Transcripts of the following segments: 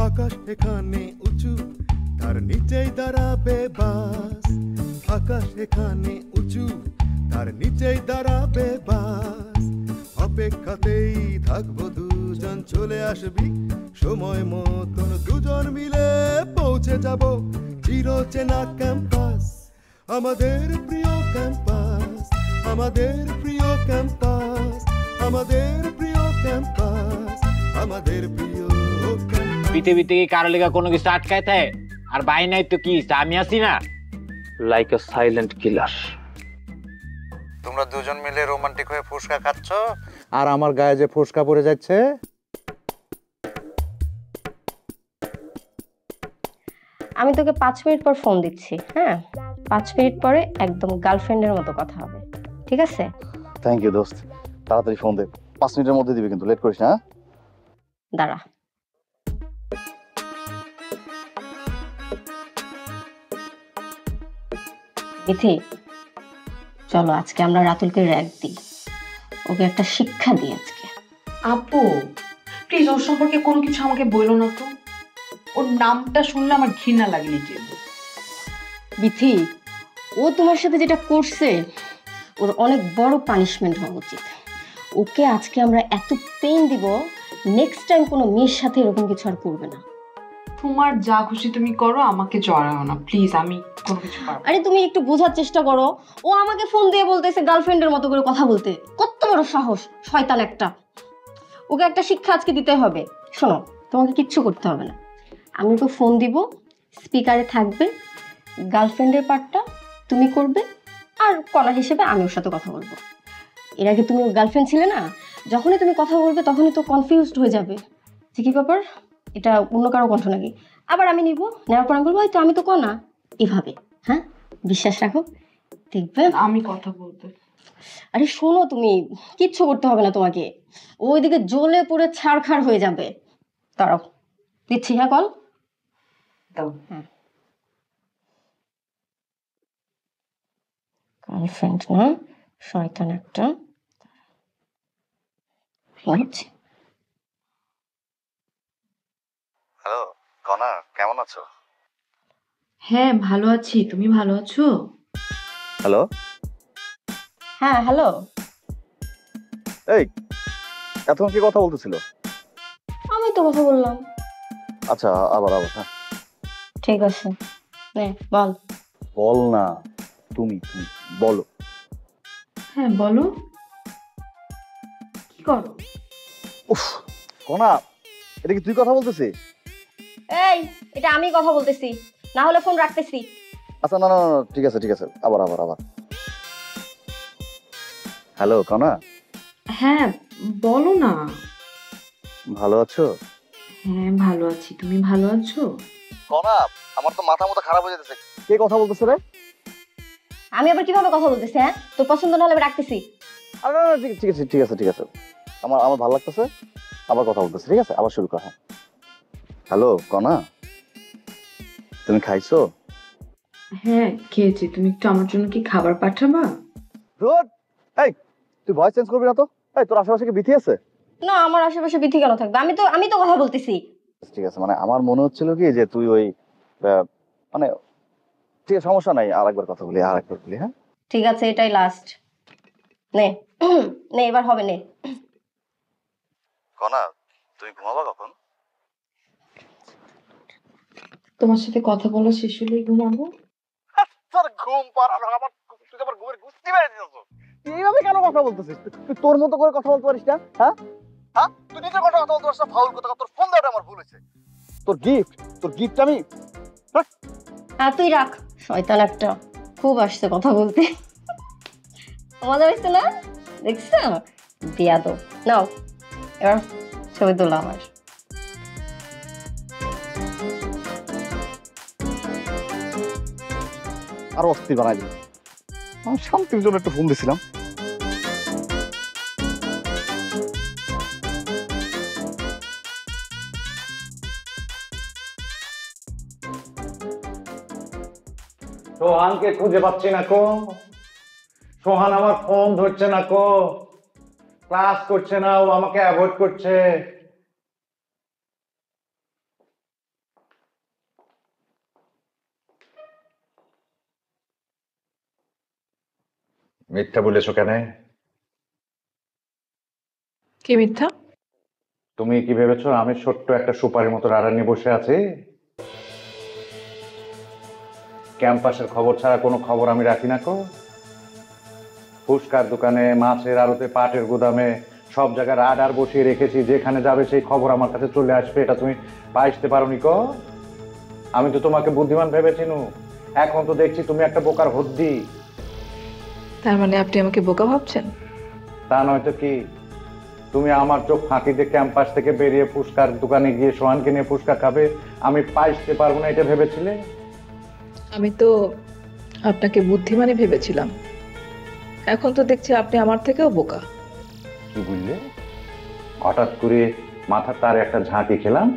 আকাশ এখানে উঁচু, তার নিচেই দাঁড়াবে বাস। আকাশ এখানে উঁচু, তার নিচেই দাঁড়াবে বাস। অপেক্ষাতেই থাকবো দুজন, চলে আসবি সময় মতন, দুজন মিলে পৌঁছে যাব চিরচেনা ক্যাম্পাস। আমাদের প্রিয় ক্যাম্পাস, আমাদের প্রিয় ক্যাম্পাস, আমাদের প্রিয় ক্যাম্পাস, আমাদের প্রিয় ক্যাম্পাস। পৃথিবীতে কি কারো লেগা কোনো কিছু আটকায় থাকে? আর বাই নাই তো কি, আমি আছি না, লাইক আ সাইলেন্ট কিলার। তোমরা দুজন মিলে রোমান্টিক হয়ে ফুসকা খাচ্ছ, আর আমার গায়ে যে ফুসকা পড়ে যাচ্ছে। আমি তোকে 5 মিনিট পর ফোন দিচ্ছি, হ্যাঁ? 5 মিনিট পরে একদম গার্লফ্রেন্ডের মতো কথা হবে, ঠিক আছে? থ্যাংক ইউ দোস্ত, তাড়াতাড়ি ফোন দে। 5 মিনিটের মধ্যে দিবি কিন্তু, লেট করিস না। দাঁড়া। বিথি, চলো আজকে আমরা রাতুলকে র‍্যাগ দিই, ওকে একটা শিক্ষা দিই আজকে। আপু প্লিজ ওর সম্পর্কে কোনো কিছু আমাকে বলো না তো, ওর নামটা শুনলে আমার ঘৃণা লাগে নিজে। বিথি, ও তোমার সাথে যেটা করছে ওর অনেক বড় পানিশমেন্ট হওয়া উচিত। ওকে আজকে আমরা এত পেইন দিব, নেক্সট টাইম কোনো মেয়ের সাথে এরকম কিছু আর করবে না। তোমার যা খুশি তুমি করো, আমাকে জড়াও না প্লিজ, আমি কোনো কিছু পারবো না। আরে তুমি একটু বোঝার চেষ্টা করো, ও আমাকে ফোন দিয়ে বলতেছে গার্লফ্রেন্ডের মতো করে কথা বলতে। কত বড় সাহস, শয়তান একটা। ওকে একটা শিক্ষা আজকে দিতে হবে। শোনো, তোমাকে কিচ্ছু করতে হবে না, আমি ওকে ফোন দিব, স্পিকারে থাকবে, গার্লফ্রেন্ডের পার্টটা তুমি করবে, আর কলা হিসেবে আমি ওর সাথে কথা বলবো। এর আগে তুমি ওর গার্লফ্রেন্ড ছিলে না, যখনই তুমি কথা বলবে তখনই তো কনফিউজড হয়ে যাবে যে কি ব্যাপার, এটা অন্য কারো কণ্ঠ নাকি। আবার আমি নিব, নেওয়ার পর আমি বলবো তো আমি তো কনা, এভাবে। হ্যাঁ, বিশ্বাস রাখো, দেখবে আমি কথা বলতে। আরে শোনো, তুমি কিচ্ছু করতে হবে না তোমাকে, ওইদিকে জ্বলে পুড়ে ছাড়খাড় হয়ে যাবে। দাঁড়াও, দিচ্ছি। হ্যাঁ, কল দাও। হ্যাঁ, গার্লফ্রেন্ড না, শয়তান একটা। হ্যালো কনা, কেমন আছো? হ্যাঁ ভালো আছি, তুমি ভালো আছো? হ্যালো। হ্যাঁ হ্যালো। এই এতক্ষণ কি কথা বলতেছিল? আমি তো কথা বললাম। আচ্ছা, আবার আবার। হ্যাঁ ঠিক আছে, নে বল। বল না, তুমি তুমি বলো। হ্যাঁ বলো, কি করো? উফ কনা, এটা কি তুই কথা বলতেছিস? এই, এটা আমি কথা বলতেছি, না হলে ফোন রাখতেছি। আচ্ছা, না না না, ঠিক আছে ঠিক আছে, আবার আবার আবার। হ্যালো কনা। হ্যাঁ বলো না। ভালো আছো? হ্যাঁ ভালো আছি, তুমি ভালো আছো? কনা, আমার তো মাথা মতো খারাপ হয়ে যেতেছে। কে কথা বলতেছে রে? আমি আবার কিভাবে কথা বলতেছি? হ্যাঁ, তোর পছন্দ না হলে আমি রাখতেছি। আরে না না, ঠিক আছে ঠিক আছে ঠিক আছে, আমার আমার ভালো লাগতেছে, আবার কথা বলতেছে। ঠিক আছে, আবার শুরু কর। হ্যাঁ হ্যালো কনা, তুমি খাইছো? হ্যাঁ খেয়েছি, তুমি একটু আমার জন্য কি খাবার পাঠাবা? গুড। এই তুই ভয়েস চেঞ্জ করবি না তো? এই তোর আশেপাশে কি বিথি আছে? না, আমার আশেপাশে বিথি কেন থাকবে? আমি তো কথা বলতেছি। ঠিক আছে, মানে আমার মনে হচ্ছিল কি যে তুই ওই মানে, ঠিক আছে সমস্যা নাই, আরেকবার কথা বলি, আরেকবার বলি। হ্যাঁ ঠিক আছে, এটাই লাস্ট। নে নে, এবার হবে, নে। কনা, তুমি ঘুমাবা কখন? তোমার সাথে কথা বলা শেষ হলেই ঘুমাবো। তোর ঘুম পাড়ানো আমার, তুই আবার ঘুমের গুষ্টি মেরে দিতেছ। তুই এইভাবে কেন কথা বলতেছিস? তুই তোর মতো করে কথা বলতে পারিস না? হ্যাঁ হ্যাঁ, তুই নিজের কথা বলতে পারিস না, ফাউল কথা। তোর ফোন দেওয়াটা আমার ভুল হয়েছে। তোর গিফট আমি। হ্যাঁ তুই রাখ, শয়তান একটা। খুব আসছে কথা বলতে, মজা হয়েছে না? দেখছো, দিয়া দো। নাও এবার ছবি তোলা আমার। আরো অস্থির বানাই দিল। আমি শান্তির জন্য একটা ফোন দিছিলাম। সোহানকে খুঁজে পাচ্ছি না কো। সোহান আমার ফোন ধরছে না কো, ক্লাস করছে না, ও আমাকে অ্যাভয়েড করছে। মিথ্যা বলেছো কেন? কি মিথ্যা? তুমি কি ভেবেছো আমি ছোট্ট একটা সুপারির মতো রাডার নিয়ে বসে আছি? ক্যাম্পাসের খবর ছাড়া কোনো খবর আমি রাখি না কো। ফুচকার দোকানে, মাছের আড়তে, পাটের গুদামে সব জায়গায় রাডার বসিয়ে রেখেছি, যেখানে যাবে সেই খবর আমার কাছে চলে আসবে। এটা তুমি পাইতে পারোনি কো? আমি তো তোমাকে বুদ্ধিমান ভেবেছিনু, এখন তো দেখছি তুমি একটা বোকার হদ্দি। তার মানে আপনি আমাকে বোকা ভাবছেন? তা নয়তো কি? তুমি আমার চোখ ফাঁকি দিয়ে ক্যাম্পাস থেকে বেরিয়ে ফুচকার দোকানে গিয়ে সোহানকে নিয়ে ফুচকা খাবে, আমি পাইতে পারবো না এটা ভেবেছিলে? আমি তো আপনাকে বুদ্ধিমানই ভেবেছিলাম, এখন তো দেখছি আপনি আমার থেকেও বোকা। কি বুঝলে? হঠাৎ করে মাথার তার একটা ঝাঁকি খেলাম।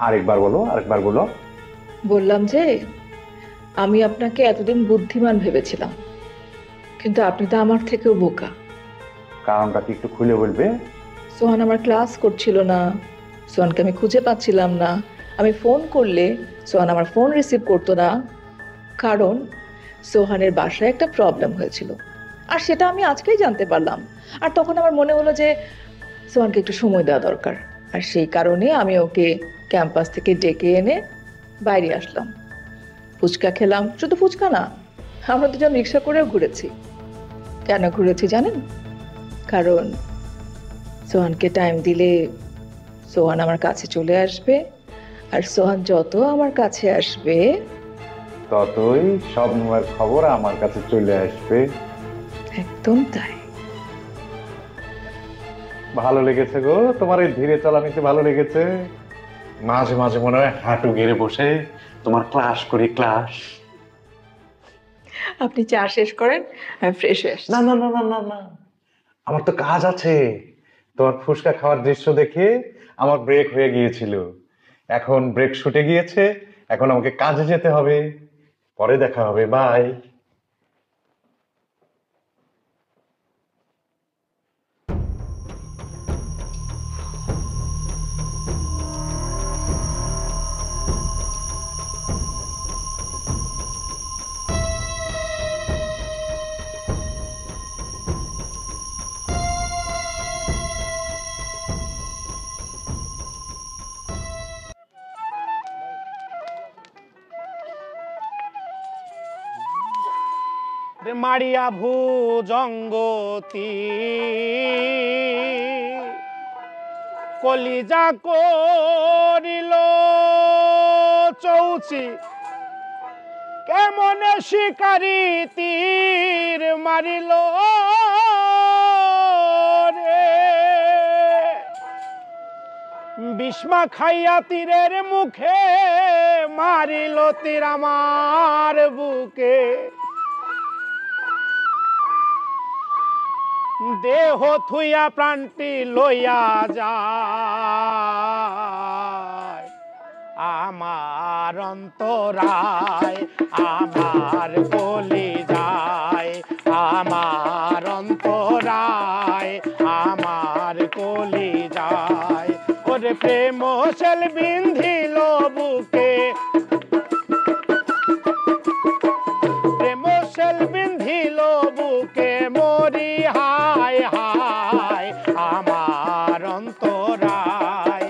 আরেকবার বলো, আরেকবার বলো। বললাম যে আমি আপনাকে এতদিন বুদ্ধিমান ভেবেছিলাম, কিন্তু আপনি তো আমার থেকেও বোকা। কারণটা কি একটু খুলে বলবে? সোহান আমার ক্লাস করছিল না, সোহানকে আমি খুঁজে পাচ্ছিলাম না, আমি ফোন করলে সোহান আমার ফোন রিসিভ করতো না, কারণ সোহানের বাসায় একটা প্রবলেম হয়েছিল। আর সেটা আমি আজকেই জানতে পারলাম। আর তখন আমার মনে হলো যে সোহানকে একটু সময় দেওয়া দরকার, আর সেই কারণে আমি ওকে ক্যাম্পাস থেকে ডেকে এনে বাইরে আসলাম। ফুচকা খেলাম, শুধু ফুচকা না, আমরা দুজন রিক্সা করেও ঘুরেছি। কেন ঘুরেছি জানেন? কারণ সোহানকে টাইম দিলে সোহান আমার কাছে চলে আসবে, আর সোহান যত আমার কাছে আসবে ততই সব নোয়ার খবর আমার কাছে চলে আসবে। একদম তাই। ভালো লেগেছে গো তোমার এই ধীরে চালানিতে, ভালো লেগেছে। মাঝে মাঝে মনে হয় হাঁটু গেড়ে বসে তোমার ক্লাস করি, ক্লাস। আপনি চা শেষ করেন, আমি ফ্রেশ হয়ে আসছি। না না না না না না, আমার তো কাজ আছে। তোমার ফুচকা খাওয়ার দৃশ্য দেখে আমার ব্রেক হয়ে গিয়েছিল, এখন ব্রেক ছুটে গিয়েছে, এখন আমাকে কাজে যেতে হবে। পরে দেখা হবে, বাই। মারিয়া ভুজঙ্গতি কলিজা করিল চৌচি, কেমনে শিকারি তীর মারিল রে। বিষ্মা খাইয়া তীরের মুখে মারিল তীর আমার বুকে। দেহ থুইয়া প্রাণটি লইয়া যায় আমার অন্তরায়, আমার কলি যায় আমার অন্তরায়, আমার কলি যায়। ওরে প্রেম সেল বিন্ধিল বুকে, প্রেম সেল বিন্ধিল বুকে, মরি হায় হায় আমার অন্তরায়,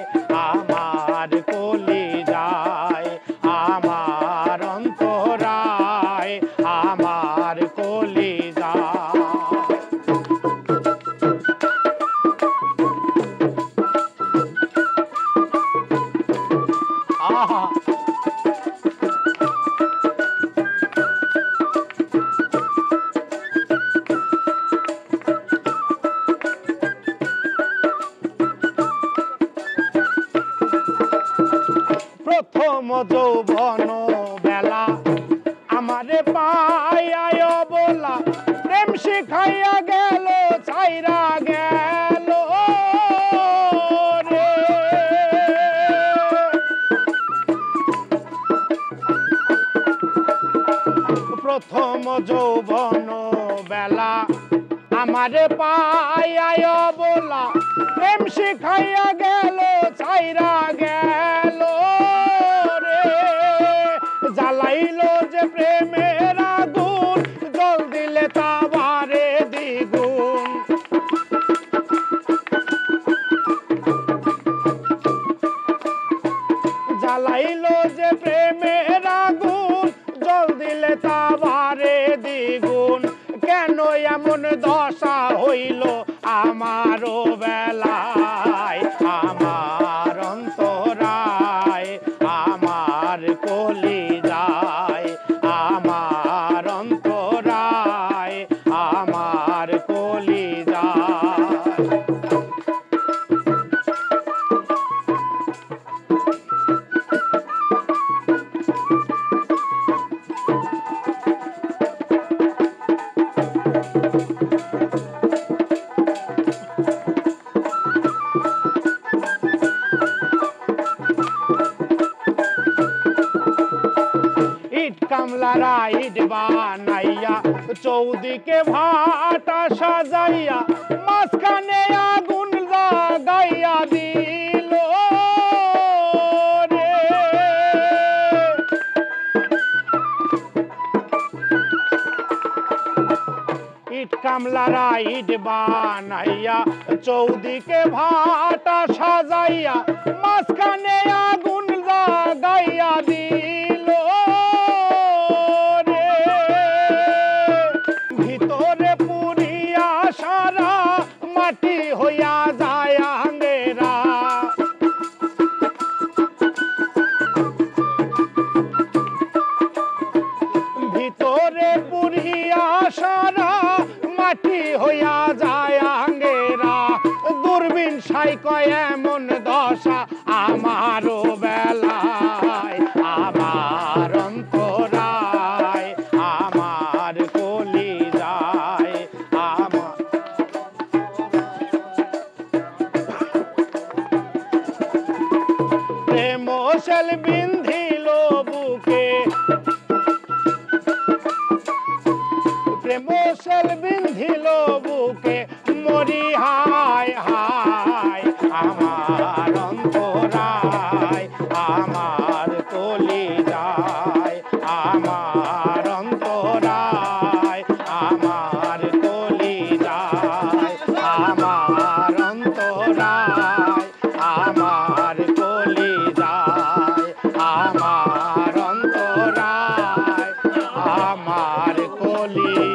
আমার কলি যায় আমার অন্তরায়, আমার কলি যায়। আহা প্রথম যৌবন বেলা আমারে পাইয়ায় বলা, প্রেম শিখাইয়া গেল ছাইরা গেল রে। প্রথম যৌবন বেলা আমারে পাইয়ায় বলা, প্রেম শিখাইয়া গেল ছাইরা গেল রে। জ্বালাইল যে প্রেমের আগুন, জল দিলে তা কামলারা ইট বানাইয়া চৌদিকে ভাটা সাজাইয়া মাঝখানে আগুন লাগাইয়া দিল রে। ইট কামলারা ইট বানাইয়া চৌদিকে ভাটা সাজাইয়া মাঝখানে আগুন লাগাইয়া দিল রে। ভিতরে পুরিয়া সারা মাটি হইয়া যায় আঙ্গেরা। ভিতরে পুরিয়া সারা মাটি হইয়া যায় আঙ্গেরা। দূরবীন সাই কয় এমন দশা আমারও বেলায়, আমার অন্তরায়, আমার কলিজায়, আমার প্রেম সেল বিন্ধিল বুকে, প্রেম সেল বিন্ধিল বুকে, মরি হায় হায় আমার অন্তরায়, আমার কলিজায়, আমার অন্তরায়, আমার কলিজায়, আমার অন্তরায়, আমার কলিজায়, আমার অন্তরায়, আমার কলিজায়।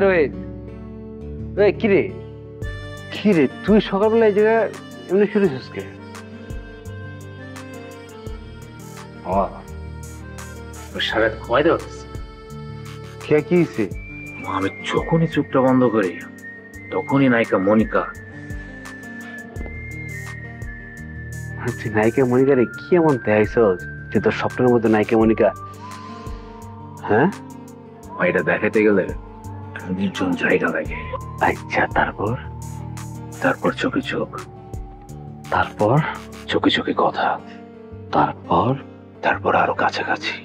রোহিত, কিরে কিরে তুই সকালবেলা এই জায়গায় এমনি শুরু হচ্ছিস কে? সারা ঘুমাইতে পারতেছি কে কি হয়েছে? আমি যখনই চোখটা বন্ধ করি তখনই নায়িকা মনিকা। তুই নায়িকা মনিকারে কি এমন দেখাইছ যে তোর স্বপ্নের মধ্যে নায়িকা মনিকা? হ্যাঁ, এটা দেখাতে গেলে নির্জন জায়গা লাগে। আচ্ছা, তারপর? তারপর চোখে চোখ, তারপর চোখে চোখে কথা, তারপর তারপর আরো কাছাকাছি,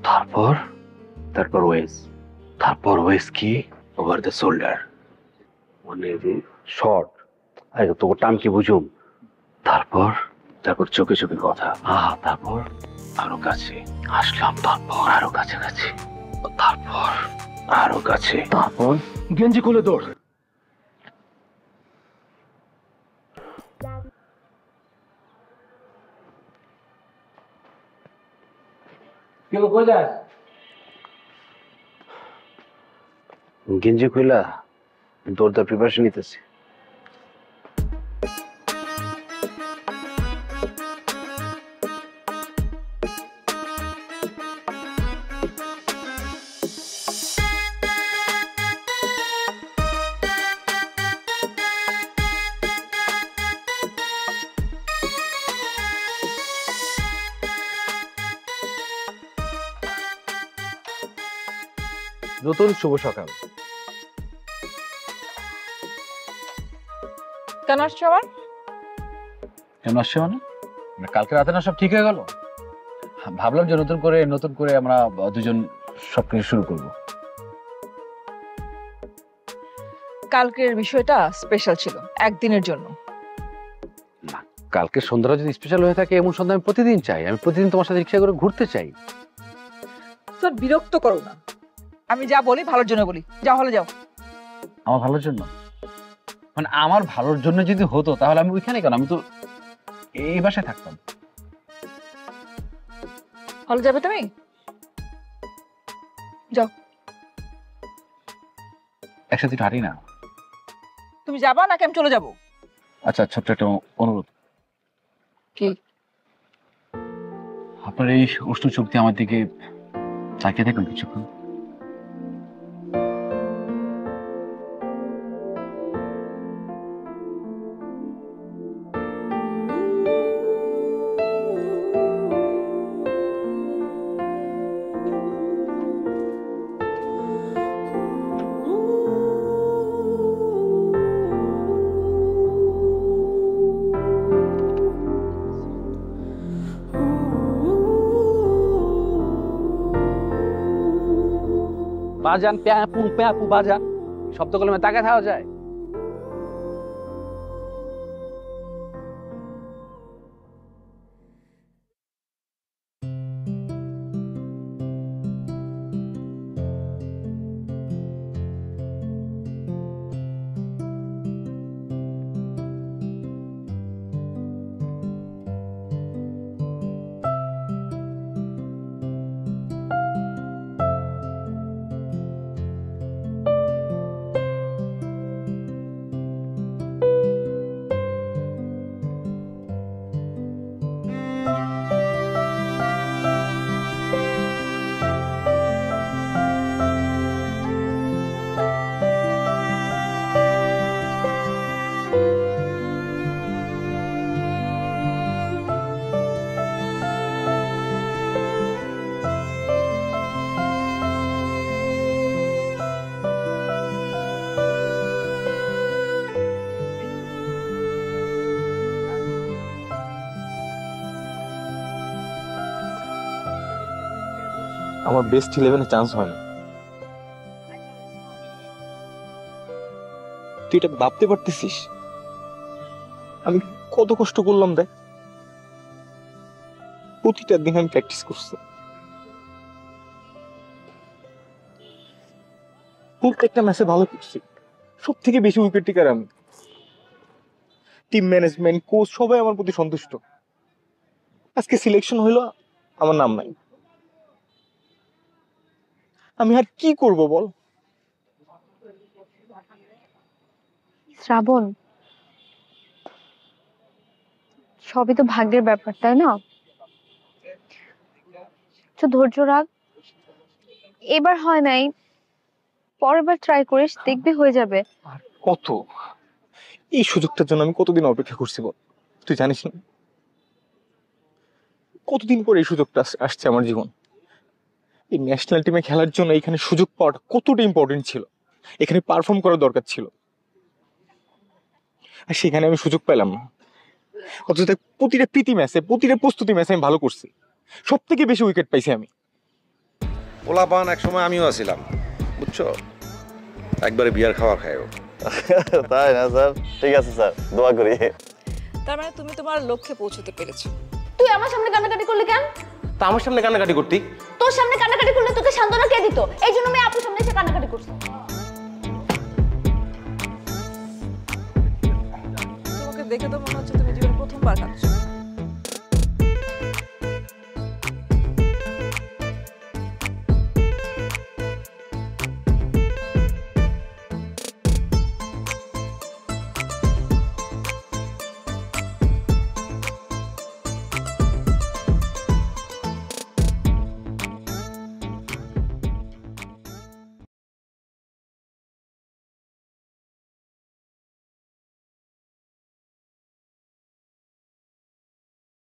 তারপর তারপর ওয়েজ, তারপর ওয়েস কি? ওভার দ্য শোল্ডার, মানে শর্ট। আরে তোর টাম কি বুঝুম? তারপর তারপর চোখে চোখে কথা, তারপর আরো কাছে আসলাম, তারপর আরো কাছাকাছি, তারপর আরো কাছে, তারপর গেঞ্জি খুলে দৌড়। গেঞ্জি খুইলা দৌড়দার প্রিপারেশন নিতেছি। নতুন শুভ সকাল। কেন আসছো আবার? কেন আসছে মানে? কালকে রাতে না সব ঠিক হয়ে গেল, ভাবলাম যে নতুন করে আমরা দুজন সবকিছু শুরু করব। কালকের বিষয়টা স্পেশাল ছিল, একদিনের জন্য। কালকে সন্ধ্যাটা যদি স্পেশাল হয়ে থাকে এমন সন্ধ্যা আমি প্রতিদিন চাই। আমি প্রতিদিন তোমার সাথে রিক্সা করে ঘুরতে চাই। স্যার বিরক্ত করো না, আমি যা বলি ভালোর জন্য বলি। যাও হলে যাও। আমার ভালোর জন্য? মানে আমার ভালোর জন্য যদি হতো তাহলে আমি ওইখানে কেন, আমি তো এই বাসায় থাকতাম। হলে যাবে তুমি? যাও। একসাথে হাঁটি না? তুমি যাবা নাকি আমি চলে যাব? আচ্ছা, ছোট্ট একটা অনুরোধ। কি? আপনার এই উষ্ণ চোখ দিয়ে আমার দিকে তাকিয়ে দেখুন কিছুক্ষণ। বাজান প্যাপু প্যাপু বাজান শব্দ কলমে তাকায় থাকা যায়? আমার বেস্ট 11-এ চান্স হয় না। তুই এটা ভাবতে পারতেছিস আমি কত কষ্ট করলাম? দেখ, প্রতিটা দিন আমি প্র্যাকটিস করছি, প্রত্যেকটা ম্যাচে ভালো করছি, সব থেকে বেশি উইকেট টেকার আমি। টিম ম্যানেজমেন্ট, কোচ সবাই আমার প্রতি সন্তুষ্ট। আজকে সিলেকশন হইলো, আমার নাম নাই। আমি আর কি করব বল? শ্রাবণ, সবই তো ভাগ্যের ব্যাপার, তাই না? তো ধৈর্য রাখ, এবার হয় নাই, পরের বার ট্রাই করিস, দেখবি হয়ে যাবে। আর কত, এই সুযোগটার জন্য আমি কতদিন অপেক্ষা করছি বল, তুই জানিস না? কতদিন পরে এই সুযোগটা আসছে আমার জীবন। এই ন্যাশনাল টিমে খেলার জন্য এখানে সুযোগ পাওয়াটা কতটা ইম্পর্টেন্ট ছিল, এখানে পারফর্ম করার দরকার ছিল, আর সেখানে আমি সুযোগ পেলাম না। অথচ প্রতিটা প্রীতি ম্যাচে, প্রতিটা প্রস্তুতি ম্যাচে আমি ভালো করছি, সব থেকে বেশি উইকেট পাইছি আমি। পোলাপান এক সময় আমিও আছিলাম, বুঝছো? একবারে বিয়ার খাওয়া খায়ও। তাই না স্যার? ঠিক আছে স্যার, দোয়া করি। তার মানে তুমি তোমার লক্ষ্যে পৌঁছতে পেরেছো। তুই আমার সামনে কান্নাকাটি করলি কেন? তা আমার সামনে কান্নাকাটি করতি? তোর সামনে কান্নাকাটি করলে তোকে সান্ত্বনা কে দিত? এই জন্য আমি আপুর সামনে এসে কান্নাকাটি করছি। তোমাকে দেখে তো মনে হচ্ছে তুমি জীবনে প্রথমবার কাঁদছো।